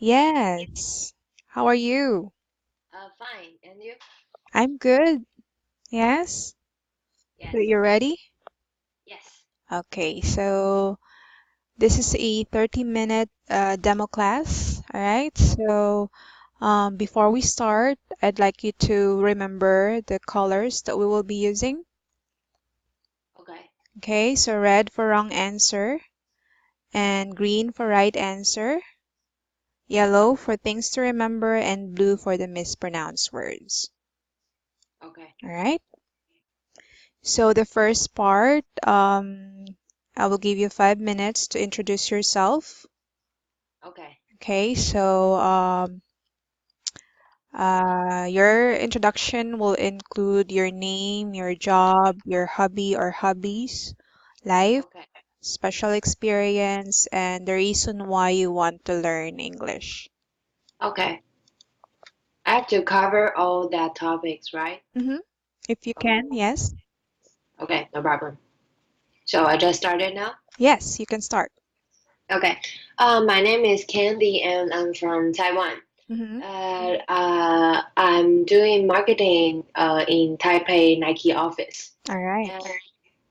Yes. How are you? Fine. And you? I'm good. Yes. So Yes. you're ready? Yes. Okay, so this is a 30-minute demo class. All right. So before we start, I'd like you to remember the colors that we will be using. Okay. Okay, so red for wrong answer, and green for right answer, yellow for things to remember, and blue for the mispronounced words. Okay. All right. So the first part, I will give you 5 minutes to introduce yourself. Okay. Okay, so your introduction will include your name, your job, your hobby or hobbies, life, Okay. special experience, and the reason why you want to learn English. Okay. I have to cover all that topics, right? Mm-hmm. If you Okay. can, yes. Okay. No problem. So I just started now. Yes, you can start. Okay. My name is Candy, and I'm from Taiwan. Mm-hmm. I'm doing marketing in Taipei Nike office. All right. And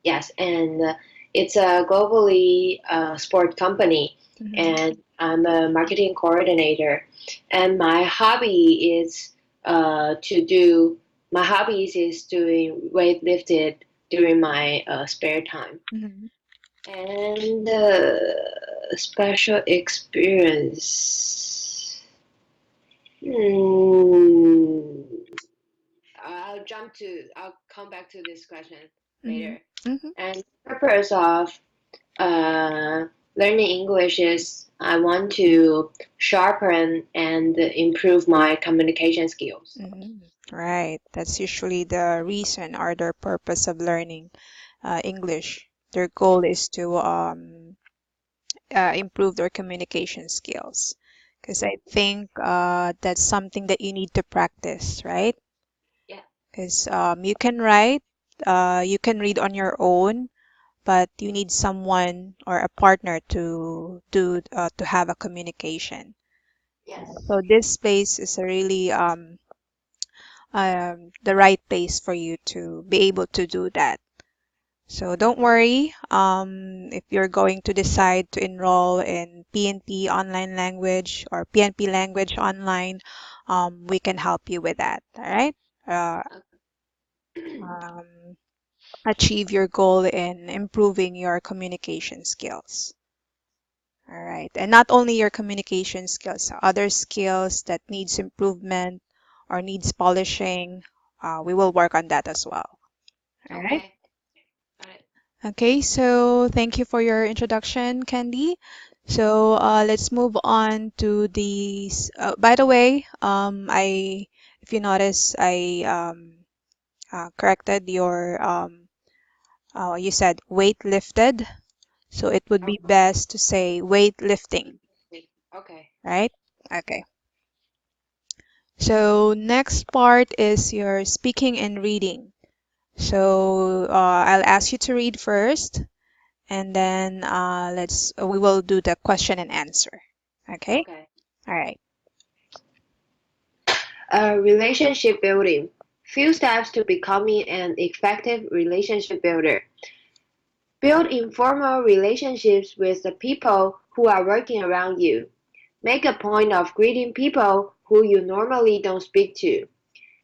yes, and it's a globally sport company, Mm-hmm. and I'm a marketing coordinator. And to do my hobbies is doing weightlifting during my spare time. Mm-hmm. And special experience. Hmm. I'll come back to this question Mm-hmm. later. Mm-hmm. And purpose of uh, learning English is I want to sharpen and improve my communication skills. Mm-hmm. Right. That's usually the reason or the purpose of learning English. Their goal is to improve their communication skills. Because I think that's something that you need to practice, right? Yeah. Because you can write, you can read on your own, but you need someone or a partner to have a communication. Yes. So this place is a really the right place for you to be able to do that. So don't worry, if you're going to decide to enroll in PNP online language or PNP language online, we can help you with that. All right. Uh, Okay. um, Achieve your goal in improving your communication skills. All right. And not only your communication skills, other skills that needs improvement or needs polishing, we will work on that as well. All right. Okay. Got it. Okay, so thank you for your introduction, Candy. So let's move on to by the way, if you notice, I corrected you said weight lifted. So it would Oh, be best to say weight lifting, okay. right? Okay. So next part is your speaking and reading. So I'll ask you to read first, and then we will do the question and answer. Okay? Okay. All right. Relationship building. Few steps to becoming an effective relationship builder. Build informal relationships with the people who are working around you. Make a point of greeting people who you normally don't speak to.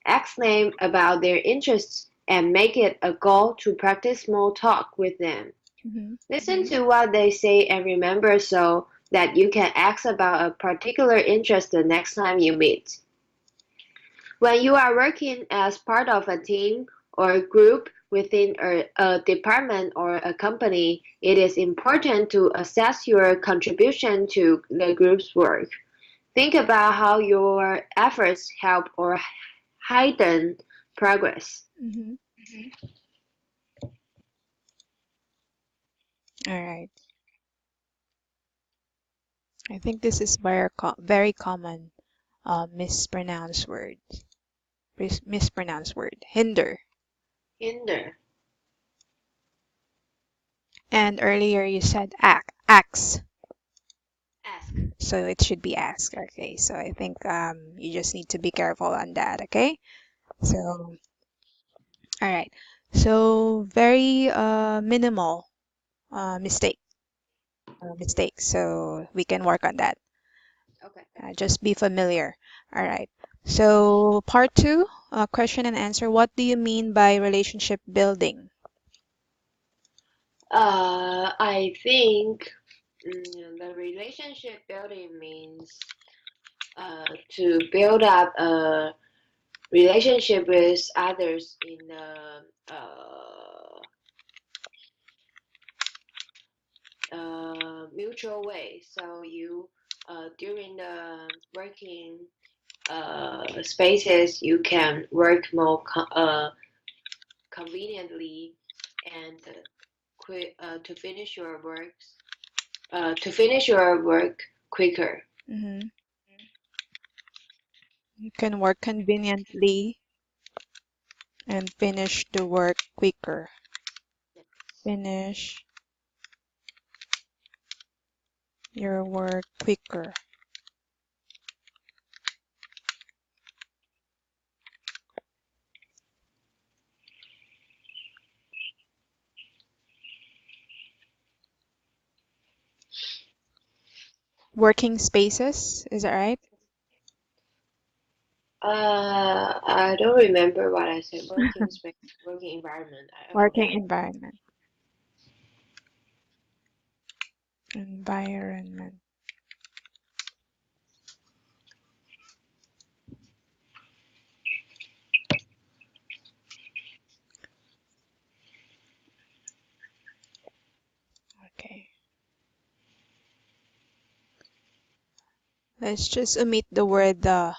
Ask them about their interests and make it a goal to practice small talk with them. Mm-hmm. Listen to what they say and remember so that you can ask about a particular interest the next time you meet. When you are working as part of a team or group within a department or a company, it is important to assess your contribution to the group's work. Think about how your efforts help or heighten progress. Mm-hmm. All right. I think this is very common mispronounced word. Mispronounced word. Hinder. Hinder. And earlier you said axe. Ask. So it should be asked. Okay. So I think you just need to be careful on that. Okay. So, all right. So very minimal mistakes. So we can work on that. Okay. Just be familiar. All right. So part two, question and answer. What do you mean by relationship building? I think the relationship building means to build up a relationship with others in a mutual way. So you during the working spaces, you can work more conveniently and quick to finish your work quicker. Hmm. You can work conveniently and finish the work quicker. Finish your work quicker. Working spaces, is that right? I don't remember what I said. Working space, working environment. I Working forgot. environment. Environment. Okay. Let's just omit the word the.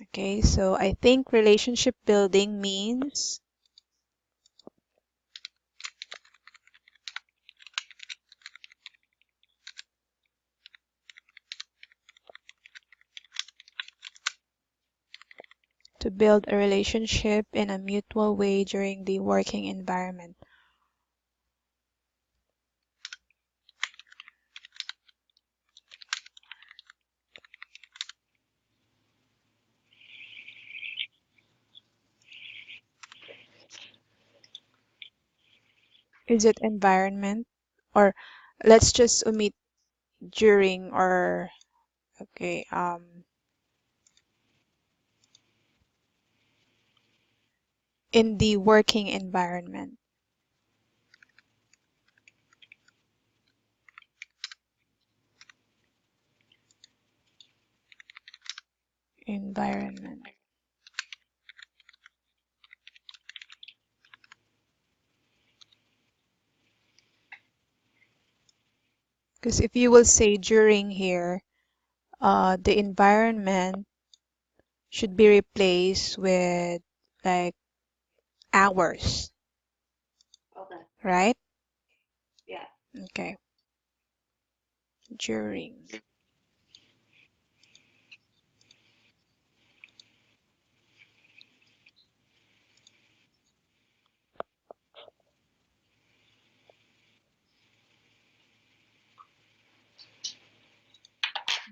Okay, so I think relationship building means to build a relationship in a mutual way during the working environment. Is it environment? Or let's just omit during or okay, in the working environment. Environment. Because if you will say during here, the environment should be replaced with like hours, Okay. right? Yeah. Okay. During.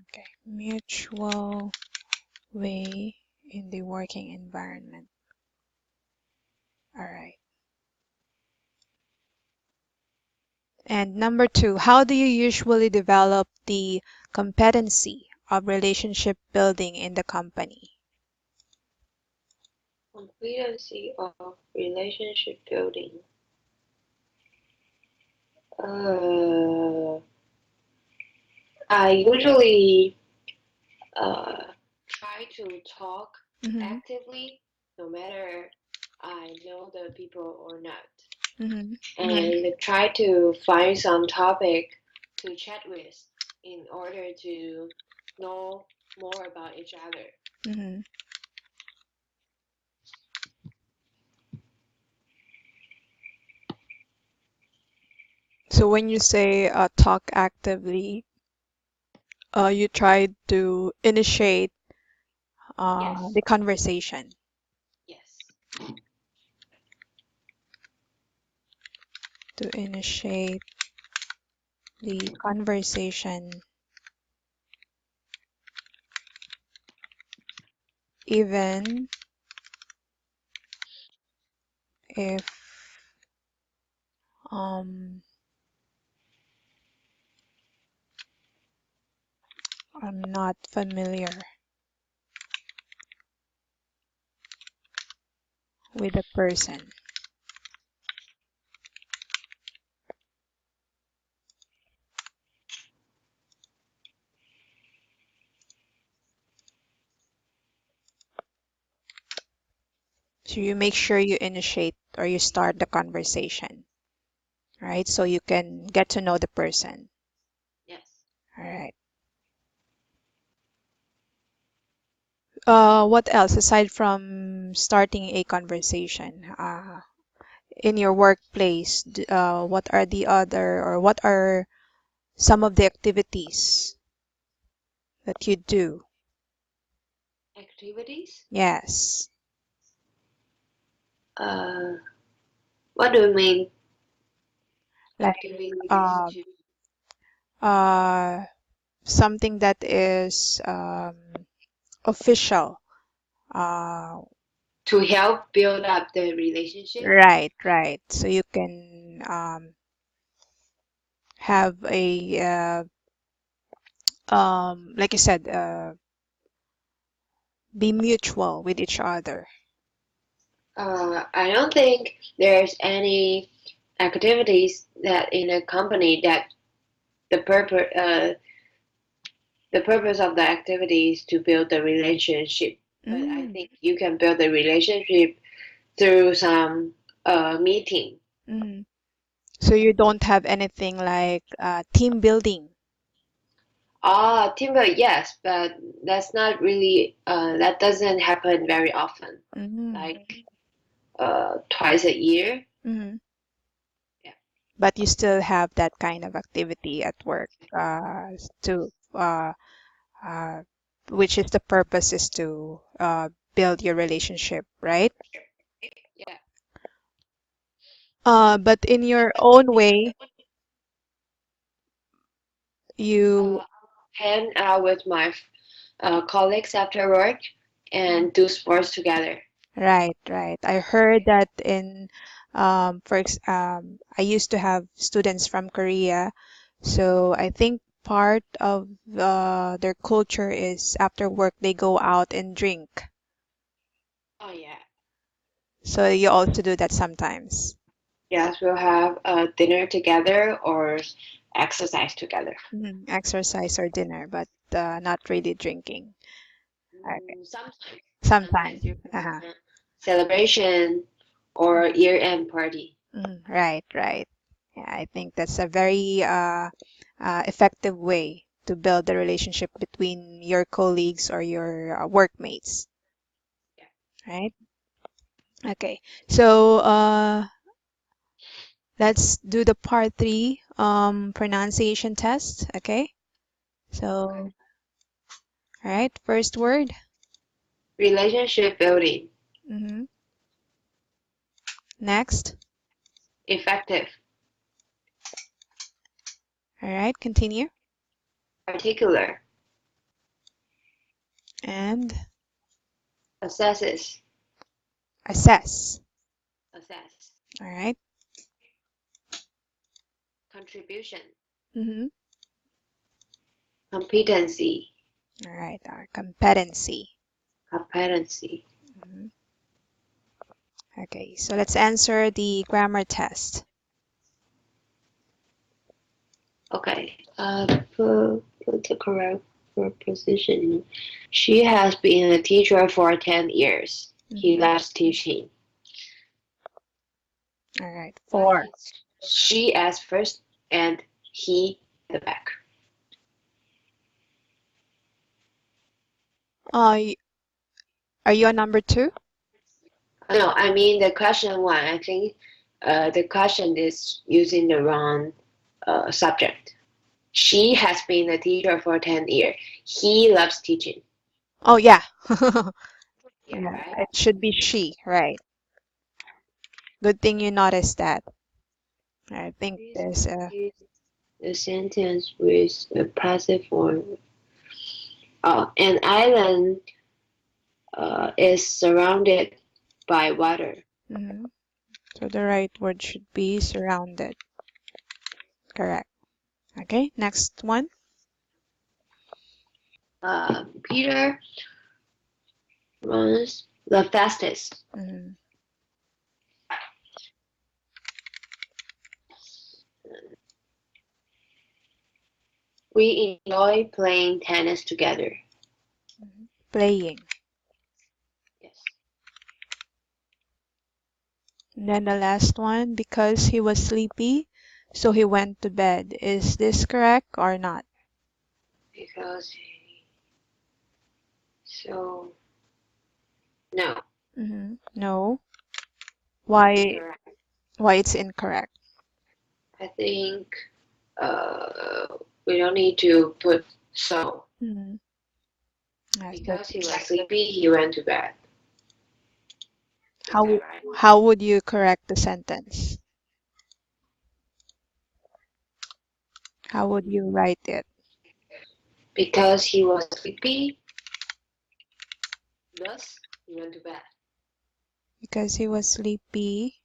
Okay. Mutual way in the working environment. All right. And number two, how do you usually develop the competency of relationship building in the company? Competency of relationship building. Uh, I usually uh, try to talk Mm-hmm. actively, no matter I know the people or not, Mm-hmm. and try to find some topic to chat with in order to know more about each other. Mm-hmm. So when you say talk actively, you try to initiate Yes, the conversation. yes. To initiate the conversation even if um, I'm not familiar with the person. So you make sure you initiate or you start the conversation, right? So you can get to know the person. Yes. All right. What else aside from starting a conversation? In your workplace, what are the other or what are some of the activities that you do? Activities? Yes, Uh, what do you mean like activities uh, uh, something that is official. Uh, to help build up the relationship? right, right. So you can have a like you said, be mutual with each other. I don't think there's any activities that in a company that the purpose the purpose of the activity is to build the relationship. But I Mm, think you can build the relationship through some meeting. mm. So you don't have anything like team building. Ah, teamwork, yes, but that's not really that doesn't happen very often. Mm, Like twice a year. mm. Yeah. But you still have that kind of activity at work to uh, which is the purpose is to build your relationship, right? Yeah. But in your own way, you Hang out with my colleagues after work and do sports together. right, right. I heard that in I used to have students from Korea, so I think part of their culture is after work they go out and drink. Oh yeah. So you also do that sometimes. Yes, we'll have dinner together or exercise together. Exercise or dinner, but not really drinking. Okay. Sometimes, Sometimes. sometimes during Uh-huh. celebration or year-end party. Right, right. Yeah, I think that's a very effective way to build the relationship between your colleagues or your workmates, Yeah. right? Okay, so let's do the part three pronunciation test. Okay, Okay. so all right, first word. Relationship building, hmm Next. effective, All right, continue. particular, And assesses, assess. assess, All right. contribution, Mm-hmm. competency, All right, our competency. competency. Mhm. Okay, so let's answer the grammar test. Okay. Put the correct preposition. She has been a teacher for 10 years. He Mhm. loves teaching. All right, Why four. is she as first and he at the back? Y- are you on number two? No, I mean the question one. I think the question is using the wrong subject. She has been a teacher for 10 years. He loves teaching. Oh, yeah. Yeah, Yeah, right? it should be she, right? Good thing you noticed that. I think Please there's a repeat. The sentence with a passive form. Oh, an island is surrounded by water. Mhm. So the right word should be surrounded. Correct. Okay, next one. Peter runs the fastest. Mhm. We enjoy playing tennis together. Playing. Yes. And then the last one, because he was sleepy, so he went to bed. Is this correct or not? Because so no, No. Why incorrect. why it's incorrect? I think uh, we don't need to put so. Mhm. Yes, Because he that's was sleepy, he went to bed. Is that how right? how would you correct the sentence? How would you write it? Because he was sleepy, thus he went to bed. Because he was sleepy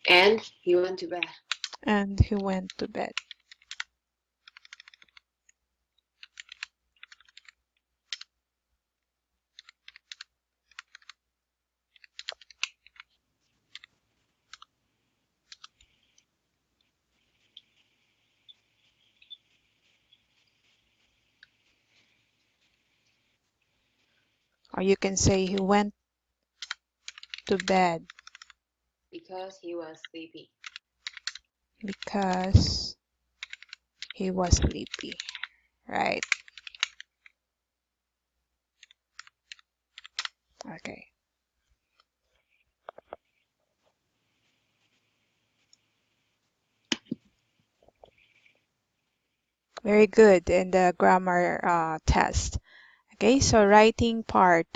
And he went to bed. and he went to bed. Or you can say he went to bed Because he was sleepy. because he was sleepy. Right. Okay. Very good in the grammar test. Okay, so writing part.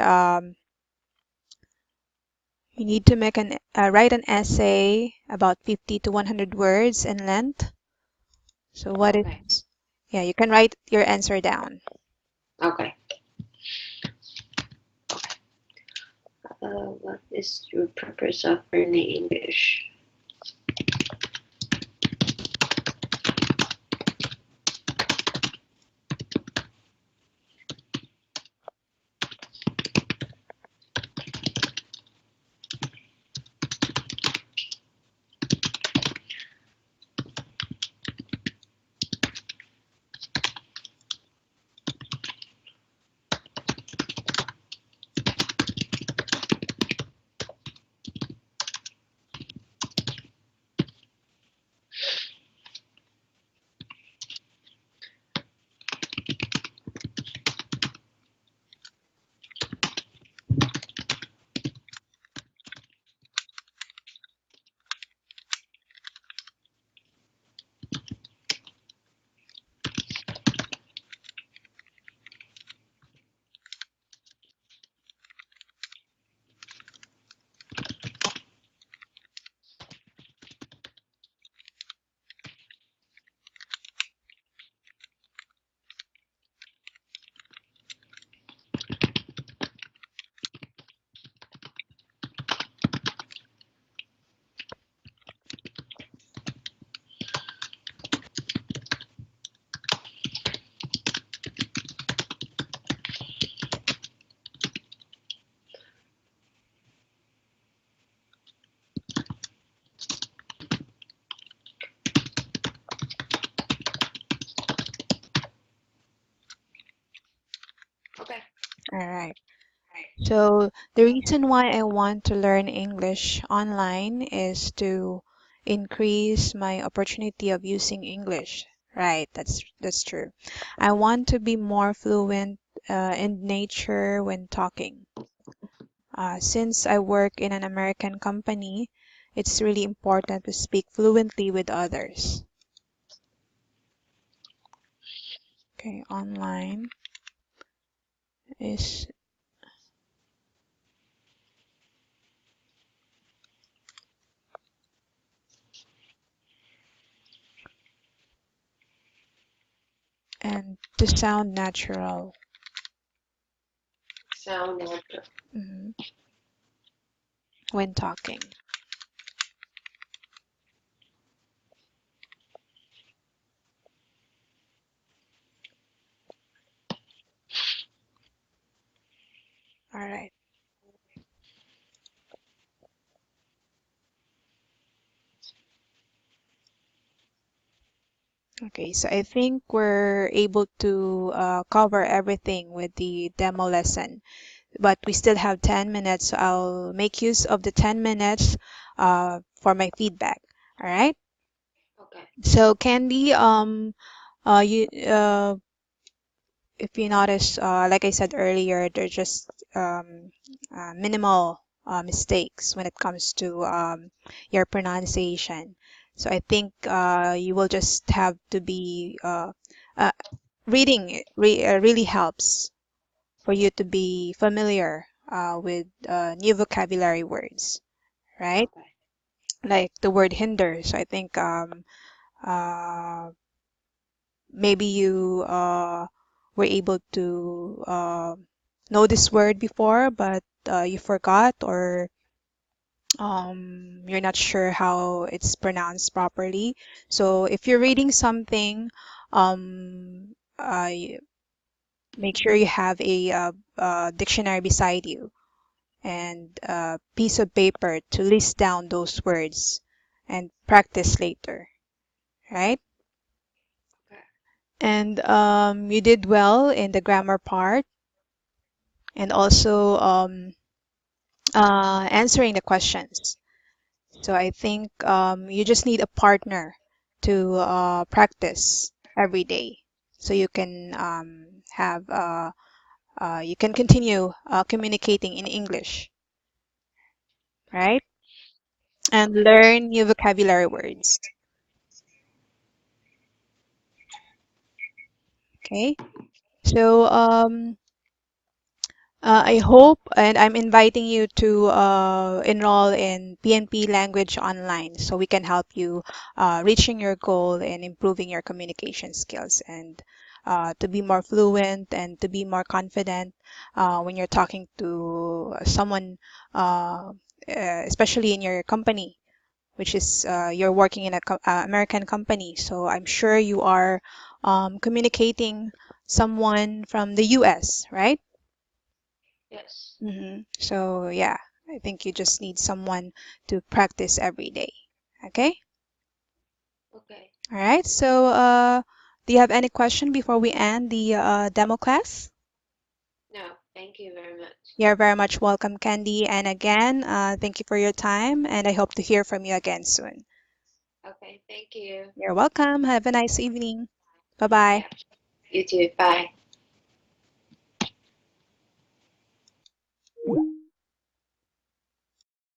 You need to make write an essay about 50 to 100 words in length. So what Okay. is, yeah, you can write your answer down. Okay. What is your purpose of learning English? Okay. All right. So the reason why I want to learn English online is to increase my opportunity of using English. Right, that's true. I want to be more fluent in nature when talking. Since I work in an American company, it's really important to speak fluently with others. Okay, online is To sound natural. Sound natural. Mhm. When talking. All right. Okay, so I think we're able to cover everything with the demo lesson, but we still have 10 minutes, so I'll make use of the 10 minutes for my feedback. All right. Okay. So Candy, you if you notice, like I said earlier, they're just minimal mistakes when it comes to your pronunciation. So I think you will just have to be uh, reading it really helps for you to be familiar with new vocabulary words, right? Okay. Like the word hinder. So I think uh, maybe you were able to know this word before, but you forgot, or you're not sure how it's pronounced properly. So if you're reading something, make sure you have a dictionary beside you and a piece of paper to list down those words and practice later, right? Okay. And you did well in the grammar part and also answering the questions. So I think you just need a partner to practice every day, so you can have you can continue communicating in English, right? And Yes. learn new vocabulary words. Okay. So I hope, and I'm inviting you to enroll in PNP Language Online so we can help you reaching your goal and improving your communication skills and to be more fluent and to be more confident when you're talking to someone, especially in your company, which is you're working in a American company. So I'm sure you are communicating someone from the US, right? Yes. So yeah, I think you just need someone to practice every day. Okay? Okay. All right. So do you have any question before we end the demo class? No, thank you very much. You're very much welcome, Candy. And again, thank you for your time, and I hope to hear from you again soon. Okay, thank you. You're welcome. Have a nice evening. Bye bye. Yeah, you too. Bye.